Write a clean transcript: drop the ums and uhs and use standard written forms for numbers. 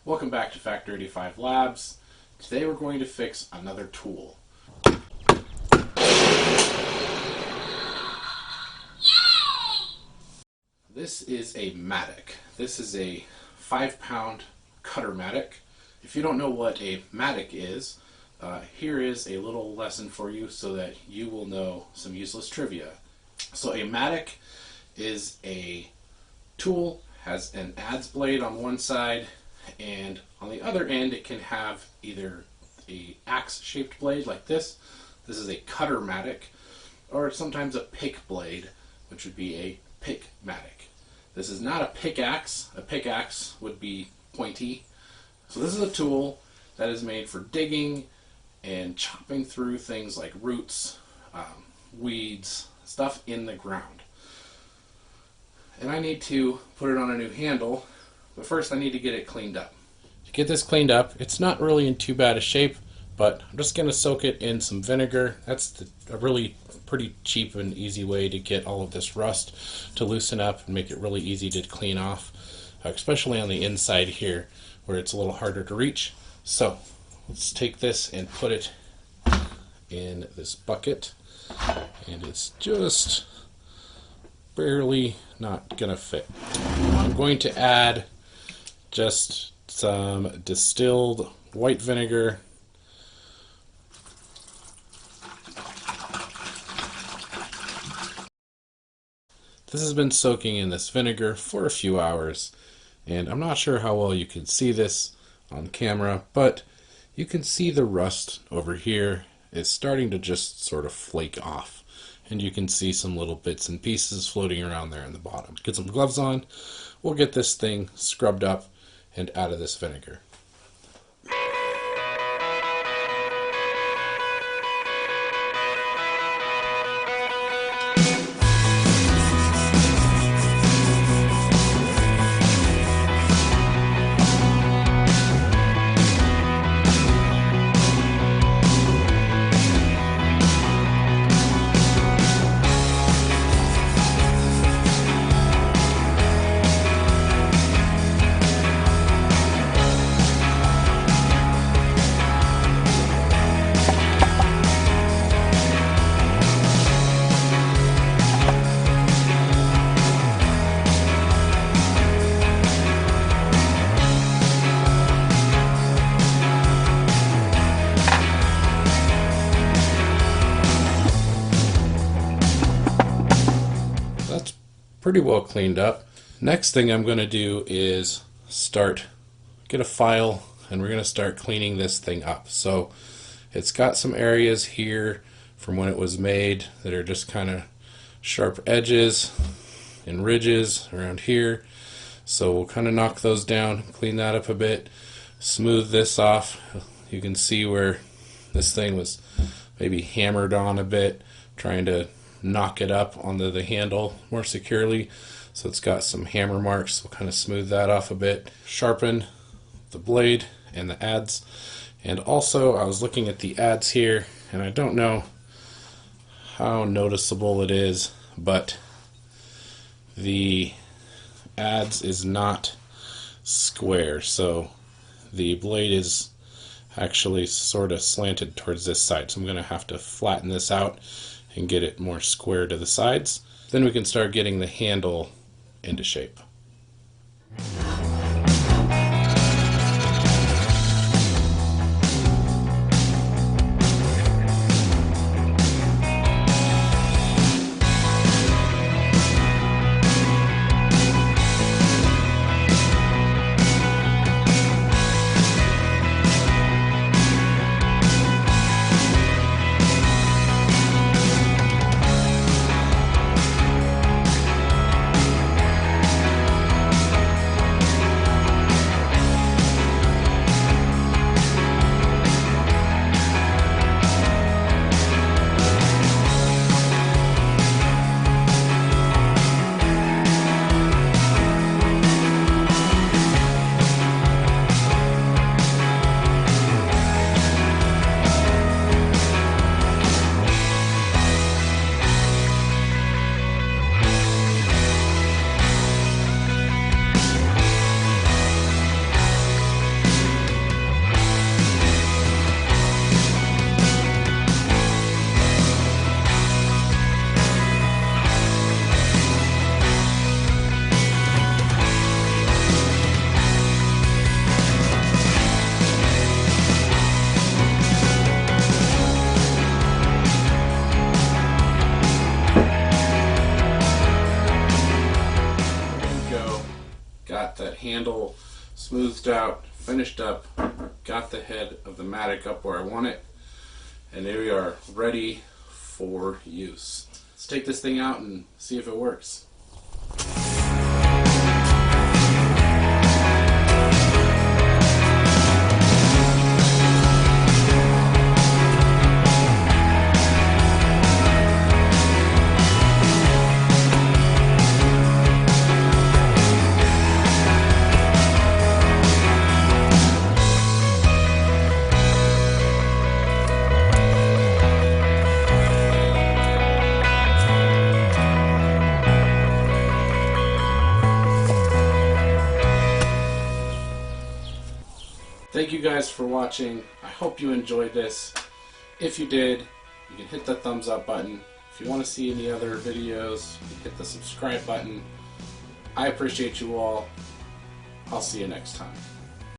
Welcome back to Factor 85 Labs. Today we're going to fix another tool. This is a Mattock. This is a 5-pound cutter Mattock. If you don't know what a Mattock is, here is a little lesson for you so that you will know some useless trivia. So a Mattock is a tool, has an adze blade on one side, and on the other end it can have either a axe shaped blade like this is a cutter Mattock, or sometimes a pick blade, which would be a pick Mattock. This is not a pickaxe. A pickaxe would be pointy. So this is a tool that is made for digging and chopping through things like roots, weeds, stuff in the ground. And I need to put it on a new handle, but first I need to get it cleaned up. To get this cleaned up, it's not really in too bad a shape, but I'm just going to soak it in some vinegar. That's a really pretty cheap and easy way to get all of this rust to loosen up and make it really easy to clean off, especially on the inside here where it's a little harder to reach. So let's take this and put it in this bucket, and it's just barely not gonna fit. I'm going to add just some distilled white vinegar. This has been soaking in this vinegar for a few hours, and I'm not sure how well you can see this on camera, but you can see the rust over here is starting to just sort of flake off, and you can see some little bits and pieces floating around there in the bottom. Get some gloves on, we'll get this thing scrubbed up and out of this vinegar. That's pretty well cleaned up. Next thing I'm going to do is get a file, and we're going to start cleaning this thing up. So it's got some areas here from when it was made that are just kind of sharp edges and ridges around here. So we'll kind of knock those down, clean that up a bit, smooth this off. You can see where this thing was maybe hammered on a bit, trying to knock it up onto the handle more securely. So it's got some hammer marks. We'll kind of smooth that off a bit. Sharpen the blade and the adze. And also, I was looking at the adze here, and I don't know how noticeable it is, but the adze is not square. So the blade is actually sort of slanted towards this side. So I'm going to have to flatten this out and get it more square to the sides. Then we can start getting the handle into shape. handle smoothed out, finished up, got the head of the Mattock up where I want it, and there we are, ready for use. Let's take this thing out and see if it works. Thank you guys for watching. I hope you enjoyed this. If you did, you can hit the thumbs up button. If you want to see any other videos, you can hit the subscribe button. I appreciate you all. I'll see you next time.